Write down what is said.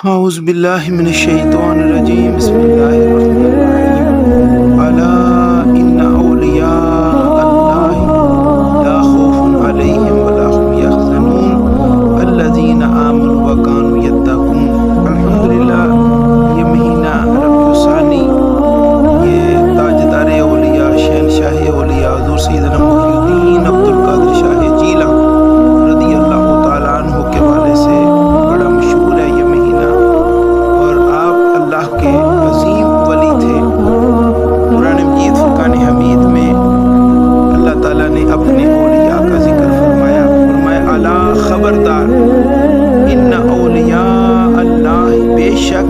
اعوذ باللہ من الشیطان الرجیم بسم اللہ الرحمن الرحیم الا ان اولیاء اللہ لا خوف علیہم ولا هم یحزنون الذین آمنوا وکانوا یتقون۔ الحمدللہ یہ مہینہ ربیع الثانی، یہ تاجدار اولیاء شہنشاہ اولیاء حضور سیدنا محی الدین عبدالقادر شاہ جیلان رضی اللہ تعالیٰ عنہ کے حوالے سے بڑا مشہور ہے یہ مہینہ، اور آپ اللہ کے عظیم ولی تھے۔ قرآن مجید فرقان حمید میں اللہ تعالیٰ نے اپنے اولیاء کا ذکر فرمایا الا خبردار، ان اولیاء اللہ، بے شک